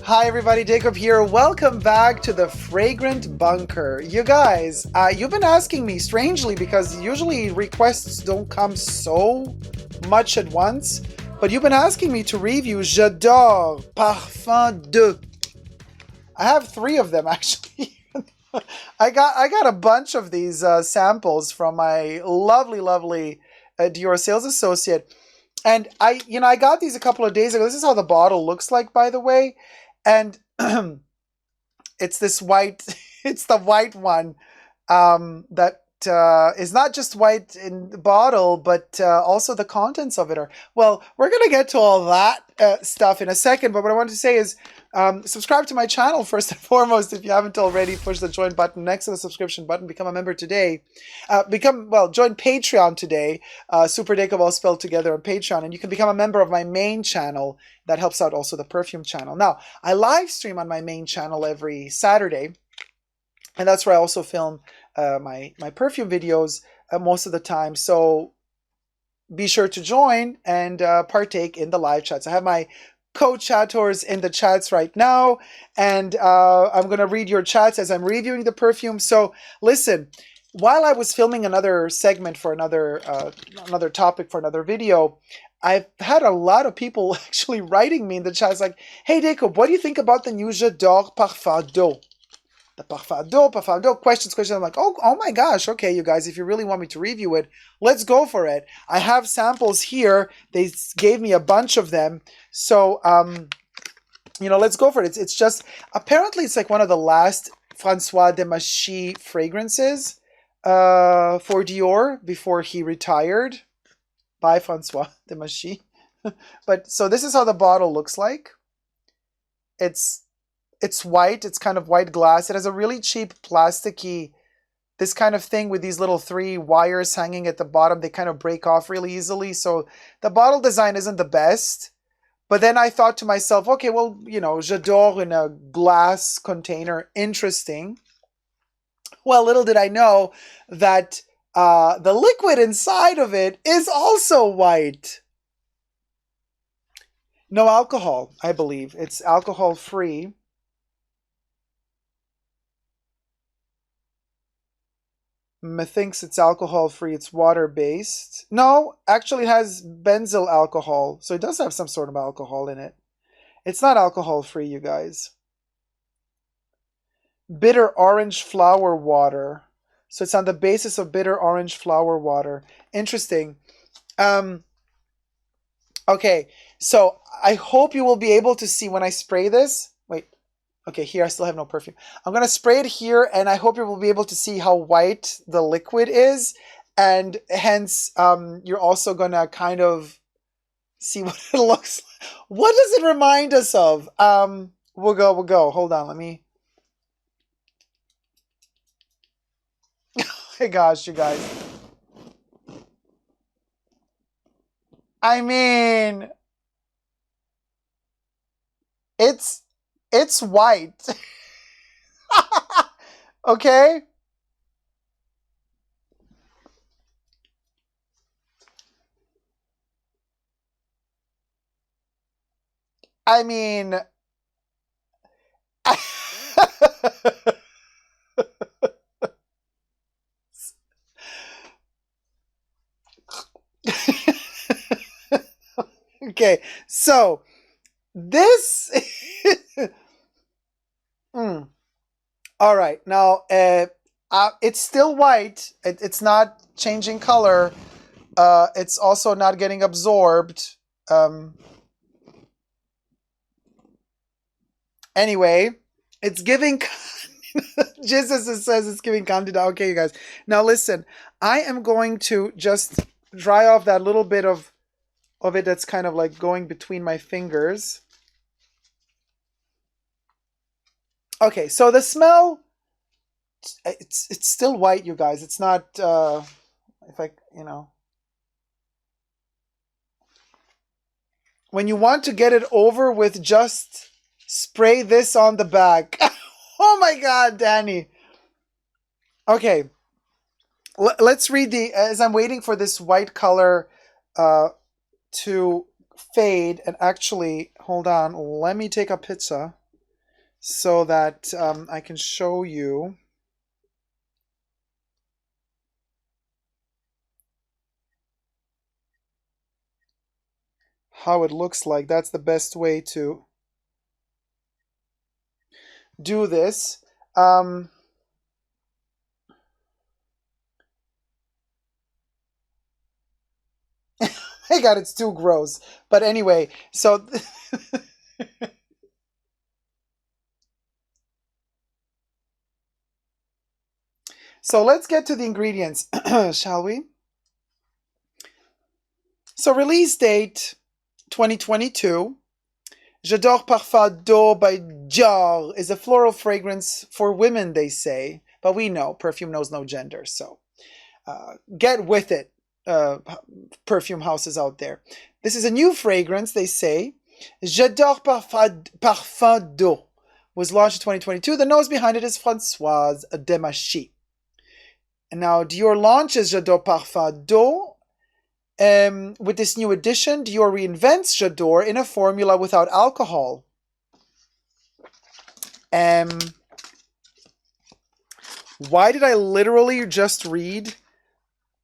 Hi everybody, Dacob here. Welcome back to the Fragrant Bunker. You guys, you've been asking me strangely because usually requests don't come so much at once, but you've been asking me to review J'Adore Parfum D'Eau. I have three of them actually. I got a bunch of these samples from my lovely Dior sales associate. And I got these a couple of days ago. This is how the bottle looks like, by the way. And it's this white, it's the white one that is not just white in the bottle, but also the contents of it are. Well, we're going to get to all that stuff in a second. But what I want to say is subscribe to my channel first and foremost if you haven't already. Push the join button next to the subscription button. Become a member today. Join Patreon today. Superdacob all spelled together on Patreon. And you can become a member of my main channel. That helps out also the Perfume channel. Now, I live stream on my main channel every Saturday. And that's where I also film my Perfume videos most of the time. So be sure to join and partake in the live chats. I have my co-chatters in the chats right now, and I'm going to read your chats as I'm reviewing the perfume. So listen, while I was filming another segment for another topic for another video, I've had a lot of people actually writing me in the chats like, hey Dacob, what do you think about the new J'Adore Parfum D'Eau? The Parfum D'Eau, questions. I'm like, oh my gosh, okay, you guys, if you really want me to review it, let's go for it. I have samples here. They gave me a bunch of them. So, let's go for it. It's just, apparently it's like one of the last François Demachy fragrances for Dior before he retired. Bye, François Demachy. But, so this is how the bottle looks like. It's white. It's kind of white glass. It has a really cheap plasticky, this kind of thing with these little three wires hanging at the bottom. They kind of break off really easily. So the bottle design isn't the best. But then I thought to myself, okay, well, J'Adore in a glass container, interesting. Well, little did I know that the liquid inside of it is also white. No alcohol, I believe. It's alcohol free. Methinks it's alcohol free. It's water based. No, actually it has benzyl alcohol. So it does have some sort of alcohol in it. It's not alcohol free, you guys. Bitter orange flower water. So it's on the basis of bitter orange flower water. Interesting. Okay, so I hope you will be able to see when I spray this. Wait. Okay, here I still have no perfume. I'm going to spray it here, and I hope you will be able to see how white the liquid is. And hence, you're also going to kind of see what it looks like. What does it remind us of? We'll go. Hold on, let me... Oh my gosh, you guys. I mean... It's white. Okay? I mean... Okay, so this... All right, now it's still white. It's not changing color. It's also not getting absorbed. Anyway, it's giving... Jesus says it's giving candida. Okay, you guys. Now listen, I am going to just dry off that little bit of it that's kind of like going between my fingers. Okay, so the smell, it's still white, you guys. It's not, if I, when you want to get it over with, just spray this on the back. Oh my God, Danny. Okay, let's read as I'm waiting for this white color to fade. And actually, hold on, let me take a pizza so that I can show you. How it looks like. That's the best way to do this. Hey God, it's too gross. But anyway, so so let's get to the ingredients, shall we? So release date 2022. J'Adore Parfum D'Eau by Dior is a floral fragrance for women, they say. But we know perfume knows no gender, so get with it, perfume houses out there. This is a new fragrance, they say. J'Adore Parfum D'Eau was launched in 2022. The nose behind it is Françoise Demachy. And now Dior launches J'Adore Parfum D'Eau. With this new edition, Dior reinvents J'Adore in a formula without alcohol. Why did I literally just read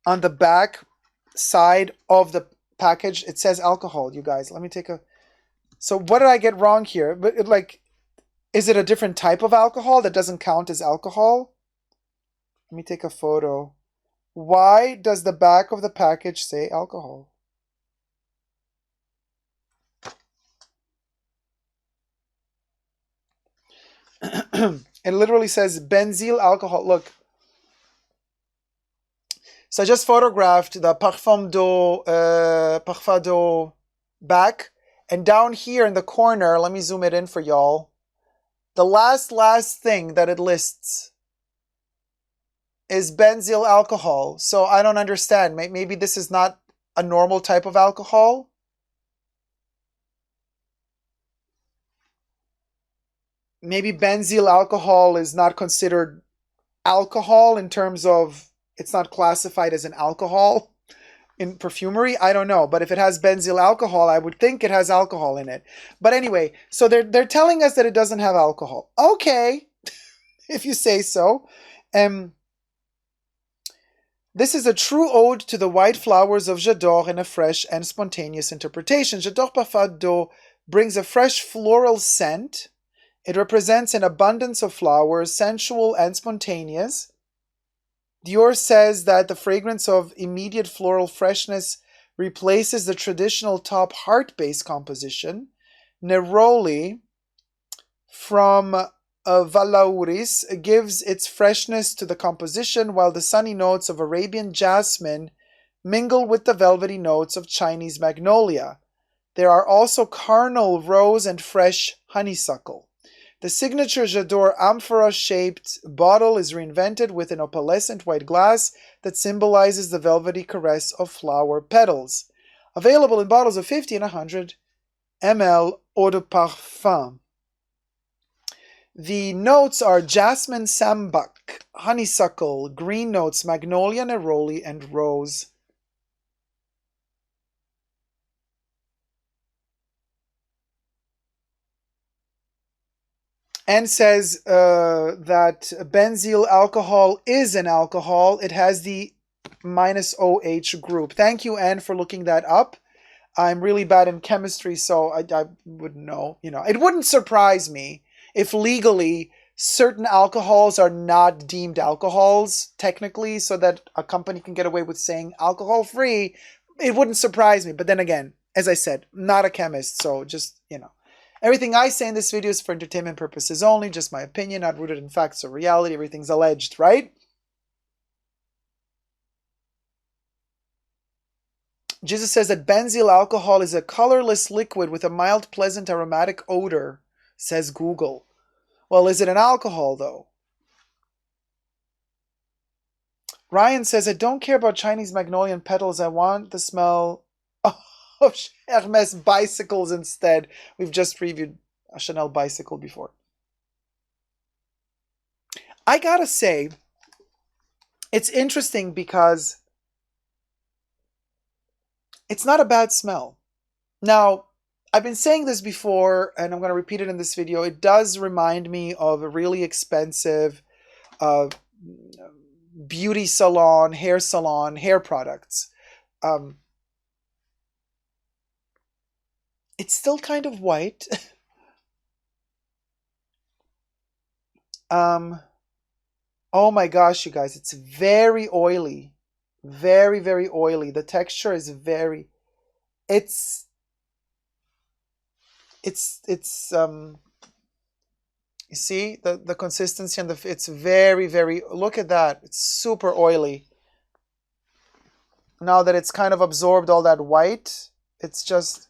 on the back side of the package? It says alcohol, you guys. Let me take a... So what did I get wrong here? But is it a different type of alcohol that doesn't count as alcohol? Let me take a photo. Why does the back of the package say alcohol? It literally says benzyl alcohol. Look. So I just photographed the Parfum D'Eau back. And down here in the corner, let me zoom it in for y'all. The last thing that it lists is benzyl alcohol. So I don't understand. Maybe this is not a normal type of alcohol. Maybe benzyl alcohol is not considered alcohol in terms of it's not classified as an alcohol in perfumery. I don't know. But if it has benzyl alcohol, I would think it has alcohol in it. But anyway, so they're telling us that it doesn't have alcohol. Okay, if you say so. This is a true ode to the white flowers of J'Adore in a fresh and spontaneous interpretation. J'Adore Parfum D'Eau brings a fresh floral scent. It represents an abundance of flowers, sensual and spontaneous. Dior says that the fragrance of immediate floral freshness replaces the traditional top heart-based composition. Neroli from Valauris gives its freshness to the composition, while the sunny notes of Arabian jasmine mingle with the velvety notes of Chinese magnolia. There are also carnal rose and fresh honeysuckle. The signature J'Adore amphora-shaped bottle is reinvented with an opalescent white glass that symbolizes the velvety caress of flower petals. Available in bottles of 50 and 100 ml eau de parfum. The notes are jasmine, sambac, honeysuckle, green notes, magnolia, neroli, and rose. And says that benzyl alcohol is an alcohol. It has the -OH group. Thank you, Anne, for looking that up. I'm really bad in chemistry, so I wouldn't know. It wouldn't surprise me if legally certain alcohols are not deemed alcohols, technically, so that a company can get away with saying alcohol-free. It wouldn't surprise me. But then again, as I said, not a chemist, so just, Everything I say in this video is for entertainment purposes only, just my opinion, not rooted in facts or reality. Everything's alleged, right? Jesus says that benzyl alcohol is a colorless liquid with a mild, pleasant, aromatic odor, says Google. Well, is it an alcohol, though? Ryan says, I don't care about Chinese magnolia petals. I want the smell of Hermes bicycles instead. We've just previewed a Chanel bicycle before. I gotta say, it's interesting because it's not a bad smell. Now, I've been saying this before, and I'm going to repeat it in this video. It does remind me of a really expensive uh, beauty salon, hair products. Um, it's still kind of white. um, oh my gosh, you guys, it's very oily. Very, very oily. The texture is very, it's, it's you see the consistency and it's very, very, look at that. It's super oily. Now that it's kind of absorbed all that white, it's just,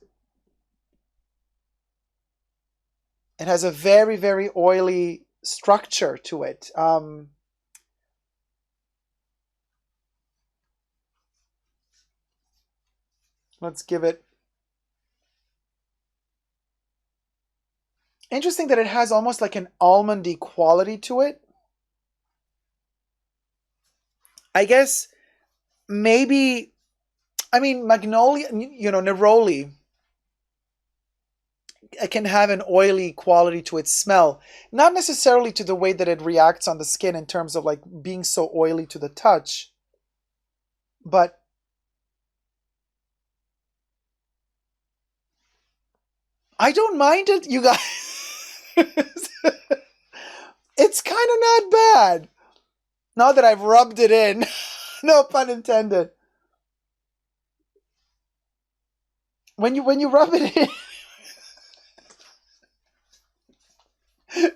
it has a very, very oily structure to it. Let's give it. Interesting that it has almost like an almondy quality to it. I guess maybe, I mean, Magnolia, you know, Neroli can have an oily quality to its smell. Not necessarily to the way that it reacts on the skin in terms of like being so oily to the touch. But I don't mind it, you guys. It's kind of not bad. Now that I've rubbed it in. No pun intended. When you rub it in,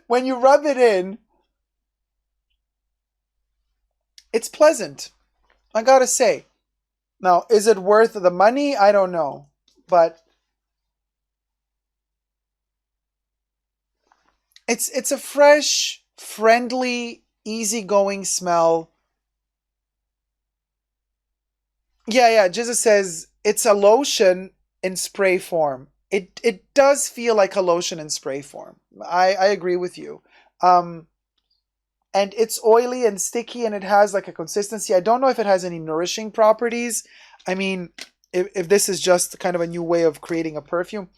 when you rub it in, it's pleasant. I gotta say. Now, is it worth the money? I don't know. But it's a fresh, friendly, easygoing smell. Yeah. Jesus says it's a lotion in spray form. It does feel like a lotion in spray form. I agree with you. Um, and it's oily and sticky and it has like a consistency. I don't know if it has any nourishing properties. I mean, if this is just kind of a new way of creating a perfume.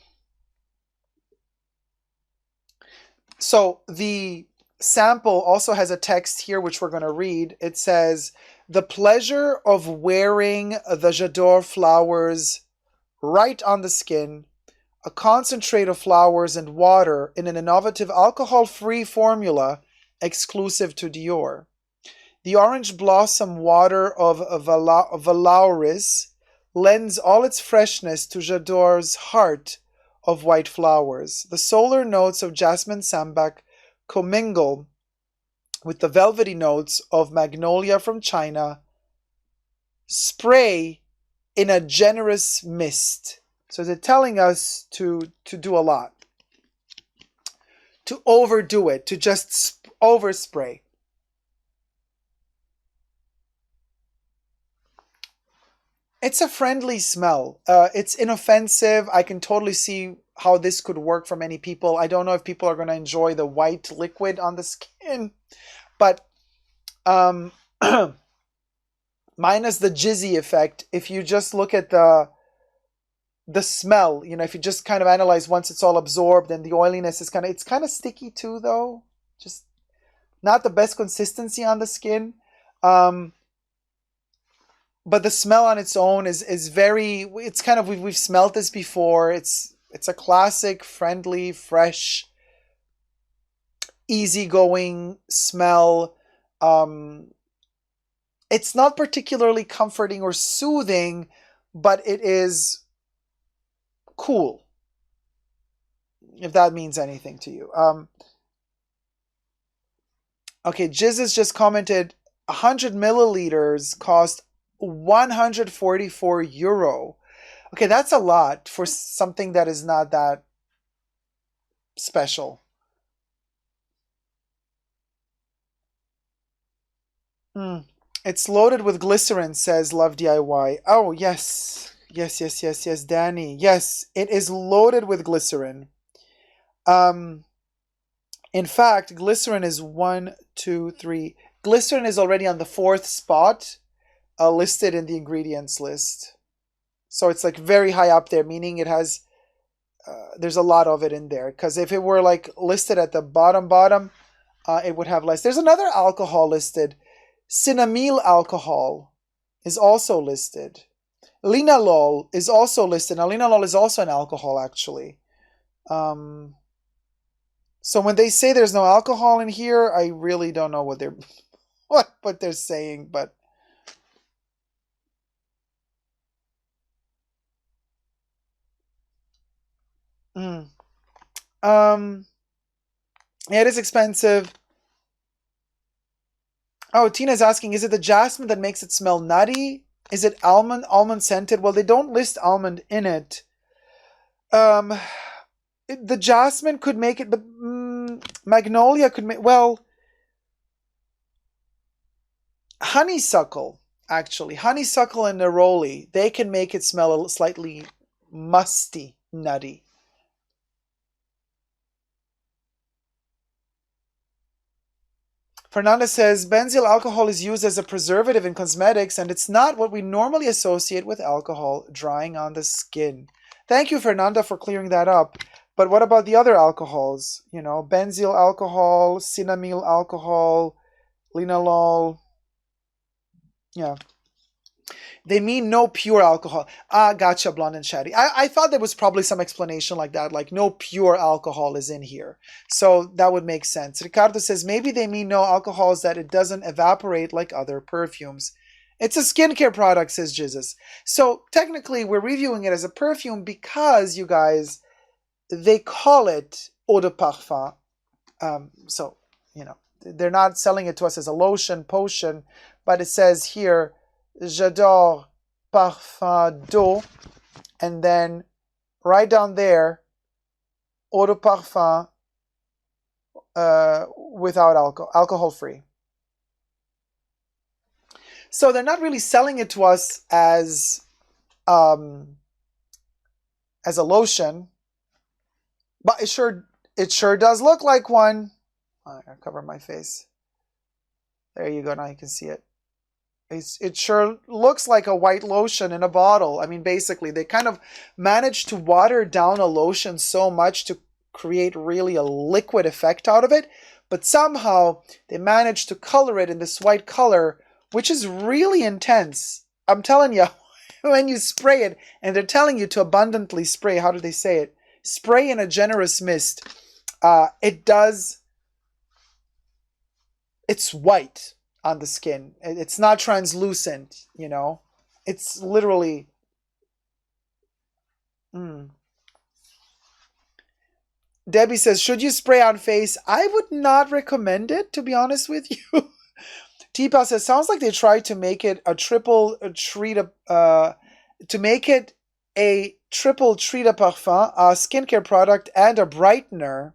So the sample also has a text here, which we're going to read. It says, the pleasure of wearing the J'Adore flowers right on the skin, a concentrate of flowers and water in an innovative alcohol-free formula exclusive to Dior. The orange blossom water of Valauris lends all its freshness to J'Adore's heart of white flowers. The solar notes of jasmine sambac commingle with the velvety notes of magnolia from China, spray in a generous mist. So they're telling us to do a lot, to overdo it, to just overspray. It's a friendly smell. It's inoffensive. I can totally see how this could work for many people. I don't know if people are going to enjoy the white liquid on the skin, but minus the jizzy effect, if you just look at the smell, you know, if you just kind of analyze once it's all absorbed, and the oiliness is it's kind of sticky too, though. Just not the best consistency on the skin. But the smell on its own is very, it's kind of, we've smelled this before. It's a classic, friendly, fresh, easygoing smell. It's not particularly comforting or soothing, but it is cool, if that means anything to you. Okay, Jiz just commented 100 milliliters cost €144. Okay, that's a lot for something that is not that special. It's loaded with glycerin, says Love DIY. Oh, yes. Yes, Danny. Yes, it is loaded with glycerin. In fact, glycerin is 1, 2, 3. Glycerin is already on the 4th spot listed in the ingredients list. So it's like very high up there, meaning it has there's a lot of it in there. Because if it were like listed at the bottom, it would have less. There's another alcohol listed. Cinnamyl alcohol is also listed. Linalool is also listed. Now, linalool is also an alcohol, actually. So when they say there's no alcohol in here, I really don't know what they're saying, but yeah, it is expensive. Oh, Tina's asking, is it the jasmine that makes it smell nutty? Is it almond scented? Well, they don't list almond in it. The jasmine could make it, but magnolia could make, well, honeysuckle, actually. Honeysuckle and neroli, they can make it smell slightly musty, nutty. Fernanda says, benzyl alcohol is used as a preservative in cosmetics, and it's not what we normally associate with alcohol drying on the skin. Thank you, Fernanda, for clearing that up. But what about the other alcohols? You know, benzyl alcohol, cinnamyl alcohol, linalool. Yeah. They mean no pure alcohol. Ah, gotcha, Blonde and Chatty. I thought there was probably some explanation like that, like no pure alcohol is in here. So that would make sense. Ricardo says maybe they mean no alcohols, that it doesn't evaporate like other perfumes. It's a skincare product, says Jesus. So technically we're reviewing it as a perfume because, you guys, they call it eau de parfum. So, you know, they're not selling it to us as a lotion, potion, but it says here, J'Adore Parfum D'Eau, and then right down there, eau de parfum without alcohol, alcohol-free. So they're not really selling it to us as a lotion, but it sure does look like one. I gotta cover my face. There you go. Now you can see it. It sure looks like a white lotion in a bottle. I mean, basically, they kind of managed to water down a lotion so much to create really a liquid effect out of it, but somehow they managed to color it in this white color, which is really intense. I'm telling you, when you spray it, and they're telling you to abundantly spray, how do they say it? Spray in a generous mist. It's white on the skin. It's not translucent, you know. It's literally Debbie says, should you spray on face? I would not recommend it, to be honest with you. T-Pal says, sounds like they tried to make it a triple treat de parfum, a skincare product, and a brightener.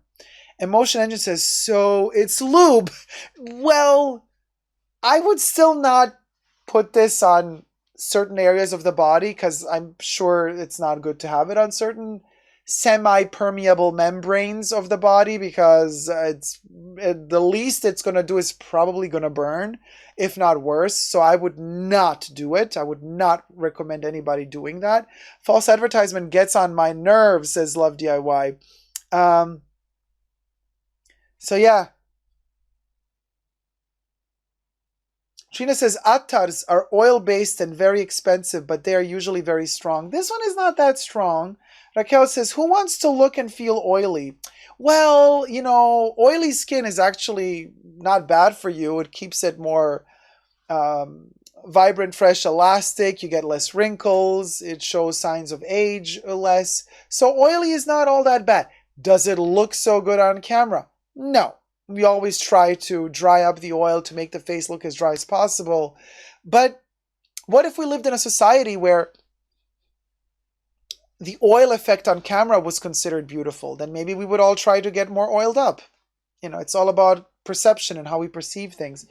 Emotion Engine says, so it's lube. Well, I would still not put this on certain areas of the body because I'm sure it's not good to have it on certain semi-permeable membranes of the body because the least it's going to do is probably going to burn, if not worse. So I would not do it. I would not recommend anybody doing that. False advertisement gets on my nerves, says Love DIY. So yeah. Trina says, attars are oil-based and very expensive, but they are usually very strong. This one is not that strong. Raquel says, who wants to look and feel oily? Well, you know, oily skin is actually not bad for you. It keeps it more vibrant, fresh, elastic. You get less wrinkles. It shows signs of age less. So oily is not all that bad. Does it look so good on camera? No. We always try to dry up the oil to make the face look as dry as possible. But what if we lived in a society where the oil effect on camera was considered beautiful? Then maybe we would all try to get more oiled up. You know, it's all about perception and how we perceive things.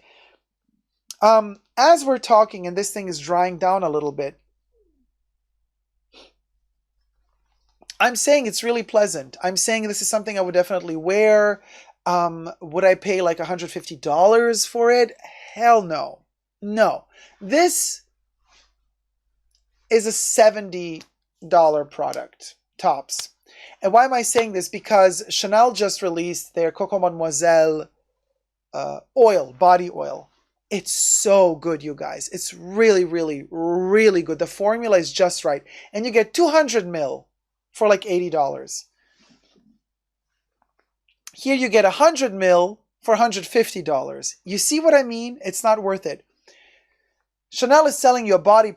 As we're talking and this thing is drying down a little bit, I'm saying it's really pleasant. I'm saying this is something I would definitely wear. Would I pay like $150 for it? Hell no. No. This is a $70 product, tops. And why am I saying this? Because Chanel just released their Coco Mademoiselle oil, body oil. It's so good, you guys. It's really, really, really good. The formula is just right. And you get 200 ml for like $80. Here you get 100 ml for $150. You see what I mean? It's not worth it. Chanel is selling you a body.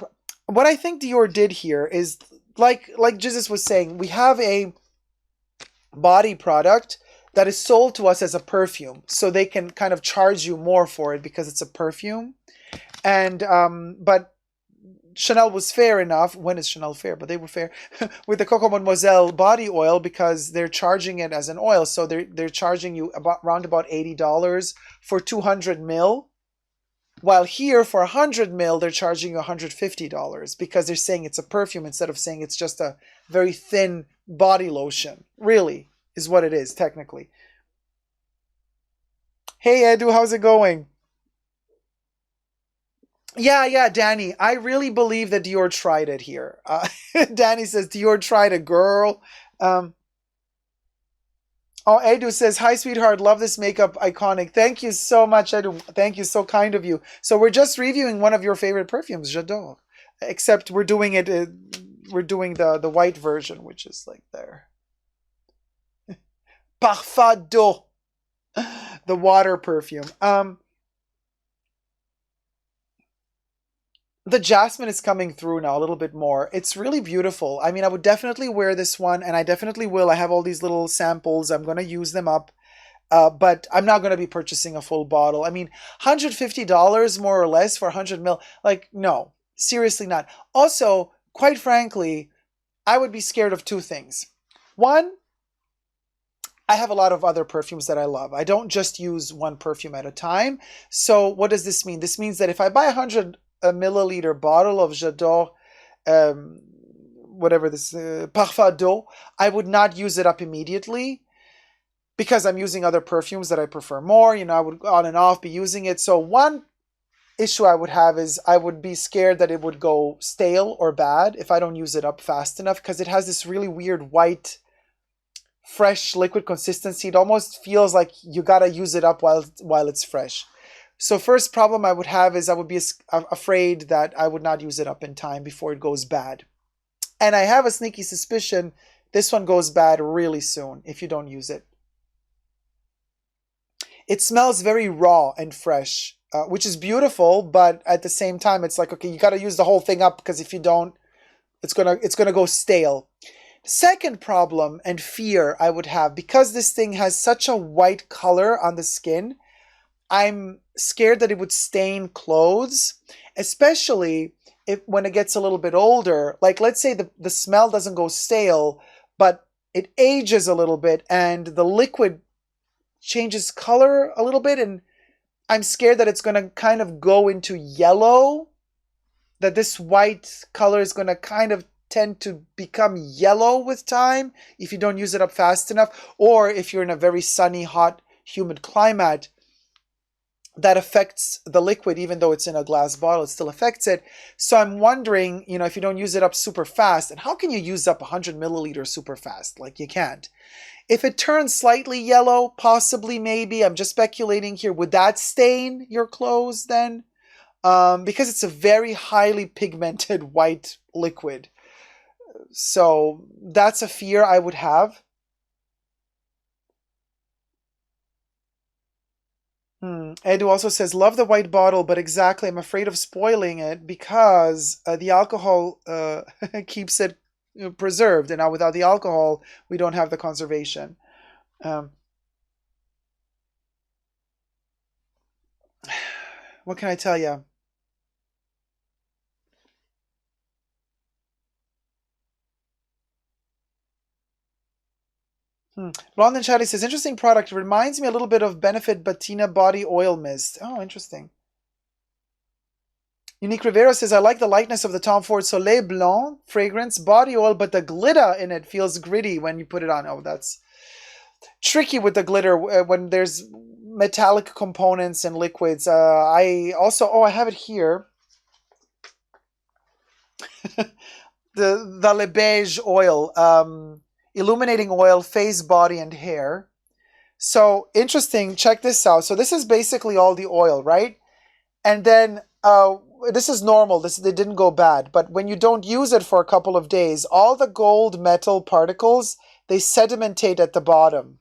What I think Dior did here is, like Jesus was saying, we have a body product that is sold to us as a perfume, so they can kind of charge you more for it because it's a perfume. And but Chanel was fair enough. When is Chanel fair? But they were fair with the Coco Mademoiselle body oil because they're charging it as an oil, so they're charging you around about $80 for 200 ml. While here for 100 ml, they're charging you $150 because they're saying it's a perfume instead of saying it's just a very thin body lotion. Really is what it is, technically. Hey, Edu, how's it going? Yeah, Danny. I really believe that Dior tried it here. Danny says, Dior tried it, girl. Um, Oh, Edu says, hi, sweetheart. Love this makeup. Iconic. Thank you so much, Edu. Thank you. So kind of you. So we're just reviewing one of your favorite perfumes, J'Adore. Except we're doing it, we're doing the white version, which is like there. Parfum D'Eau. The water perfume. The jasmine is coming through now a little bit more. It's really beautiful. I mean, I would definitely wear this one, and I definitely will. I have all these little samples. I'm going to use them up. But I'm not going to be purchasing a full bottle. I mean, $150 more or less for 100 ml. Like, no, seriously not. Also, quite frankly, I would be scared of two things. One, I have a lot of other perfumes that I love. I don't just use one perfume at a time. So what does this mean? This means that if I buy a milliliter bottle of J'Adore, whatever this, Parfum D'Eau, I would not use it up immediately because I'm using other perfumes that I prefer more. You know, I would on and off be using it. So one issue I would have is I would be scared that it would go stale or bad if I don't use it up fast enough because it has this really weird white, fresh liquid consistency. It almost feels like you gotta use it up while it's fresh. So first problem I would have is I would be afraid that I would not use it up in time before it goes bad. And I have a sneaky suspicion this one goes bad really soon if you don't use it. It smells very raw and fresh, which is beautiful, but at the same time, it's like, okay, you got to use the whole thing up because if you don't, it's gonna go stale. Second problem and fear I would have, because this thing has such a white color on the skin, I'm scared that it would stain clothes, especially when it gets a little bit older. Like, let's say the smell doesn't go stale, but it ages a little bit and the liquid changes color a little bit, and I'm scared that it's going to kind of go into yellow, that this white color is going to kind of tend to become yellow with time if you don't use it up fast enough, or if you're in a very sunny, hot, humid climate that affects the liquid. Even though it's in a glass bottle, it still affects it. So I'm wondering, you know, if you don't use it up super fast, and how can you use up 100 milliliters super fast? Like, you can't. If it turns slightly yellow, possibly, maybe, I'm just speculating here, would that stain your clothes then? Because it's a very highly pigmented white liquid. So that's a fear I would have. Edu also says, love the white bottle, but exactly, I'm afraid of spoiling it because the alcohol keeps it preserved, and now without the alcohol, we don't have the conservation. Um, what can I tell you? London Chatty says, interesting product. Reminds me a little bit of Benefit Batina Body Oil Mist. Oh, interesting. Unique Rivera says, I like the lightness of the Tom Ford Soleil Blanc fragrance body oil, but the glitter in it feels gritty when you put it on. Oh, that's tricky with the glitter when there's metallic components and liquids. I also, I have it here. The Le Beige oil. illuminating oil, face, body, and hair. So interesting, check this out. So this is basically all the oil, right? And then this is normal. This they didn't go bad. But when you don't use it for a couple of days, all the gold metal particles, they sedimentate at the bottom.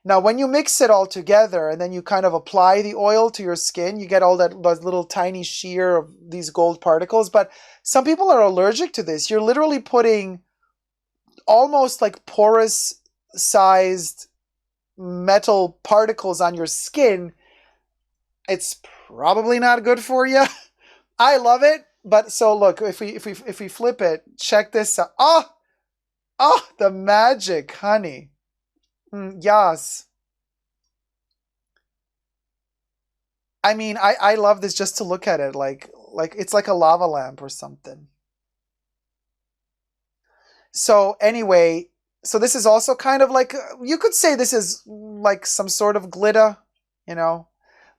Now, when you mix it all together and then you kind of apply the oil to your skin, you get all those little tiny sheer of these gold particles. But some people are allergic to this. You're literally putting almost like porous sized metal particles on your skin. It's probably not good for you. I love it, but so look, if we flip it, check this out. Oh, the magic, honey. Yes. I mean, I love this just to look at it, like it's like a lava lamp or something. So anyway, so this is also kind of like you could say this is like some sort of glitter, you know.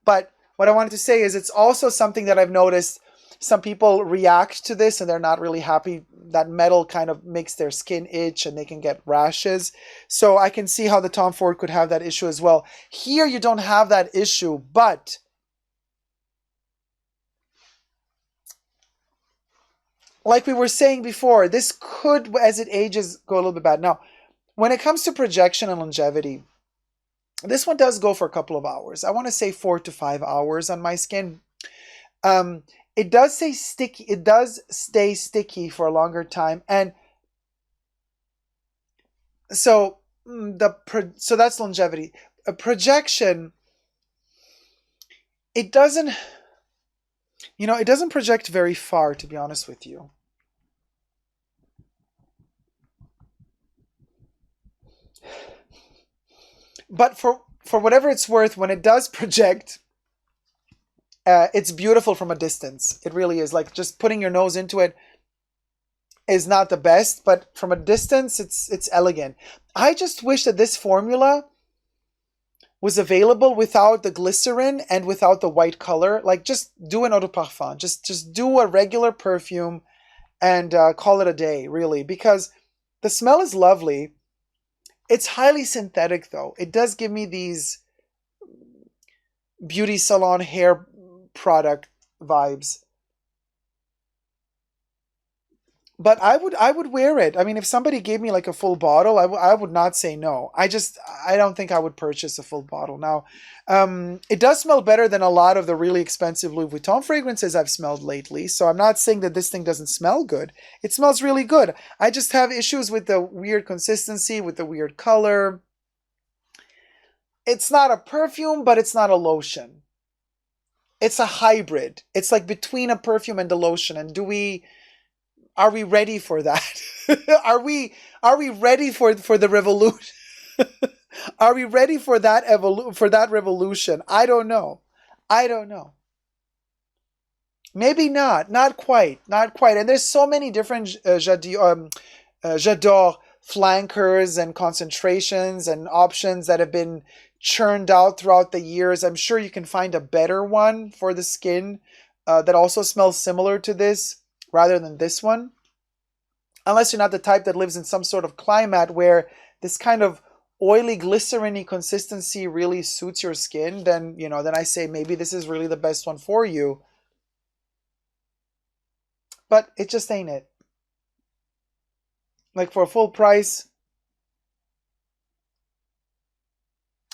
But what I wanted to say is it's also something that I've noticed some people react to this and they're not really happy. That metal kind of makes their skin itch and they can get rashes. So I can see how the Tom Ford could have that issue as well. Here you don't have that issue, but like we were saying before, this could, as it ages, go a little bit bad. Now, when it comes to projection and longevity, this one does go for a couple of hours. I want to say 4 to 5 hours on my skin. It does say sticky. It does stay sticky for a longer time, and so so that's longevity. A projection. It doesn't. It doesn't project very far, to be honest with you. But for whatever it's worth, when it does project, it's beautiful from a distance. It really is. Like just putting your nose into it is not the best, but from a distance, it's elegant. I just wish that this formula was available without the glycerin and without the white color. Like just do an eau de parfum. Just do a regular perfume and call it a day, really, because the smell is lovely. It's highly synthetic, though. It does give me these beauty salon hair product vibes. But I would wear it. I mean, if somebody gave me like a full bottle, I would not say no. I don't think I would purchase a full bottle. Now, it does smell better than a lot of the really expensive Louis Vuitton fragrances I've smelled lately. So I'm not saying that this thing doesn't smell good. It smells really good. I just have issues with the weird consistency, with the weird color. It's not a perfume, but it's not a lotion. It's a hybrid. It's like between a perfume and a lotion. And are we ready for that? Are we ready for the revolution? Are we ready for that revolution? I don't know. I don't know. Maybe not. Not quite. Not quite. And there's so many different J'adore flankers and concentrations and options that have been churned out throughout the years. I'm sure you can find a better one for the skin that also smells similar to this rather than this one. Unless you're not the type that lives in some sort of climate where this kind of oily, glycerin-y consistency really suits your skin, then I say maybe this is really the best one for you. But it just ain't it. Like for a full price.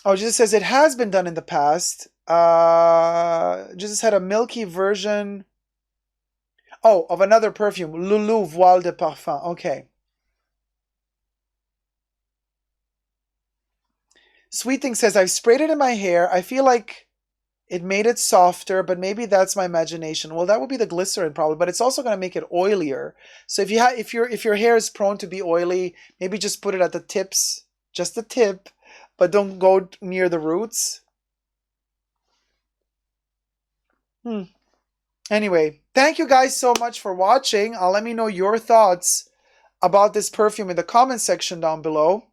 Oh, Jesus says it has been done in the past. Jesus had a milky version. Oh, of another perfume, Loulou Voile de Parfum. Okay. Sweet Thing says, I've sprayed it in my hair. I feel like it made it softer, but maybe that's my imagination. Well, that would be the glycerin probably, but it's also going to make it oilier. So if your hair is prone to be oily, maybe just put it at the tips, just the tip, but don't go near the roots. Anyway, thank you guys so much for watching. Let me know your thoughts about this perfume in the comment section down below.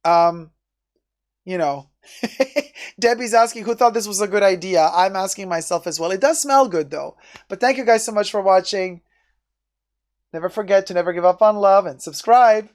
You know, Debbie's asking who thought this was a good idea. I'm asking myself as well. It does smell good though. But thank you guys so much for watching. Never forget to never give up on love and subscribe.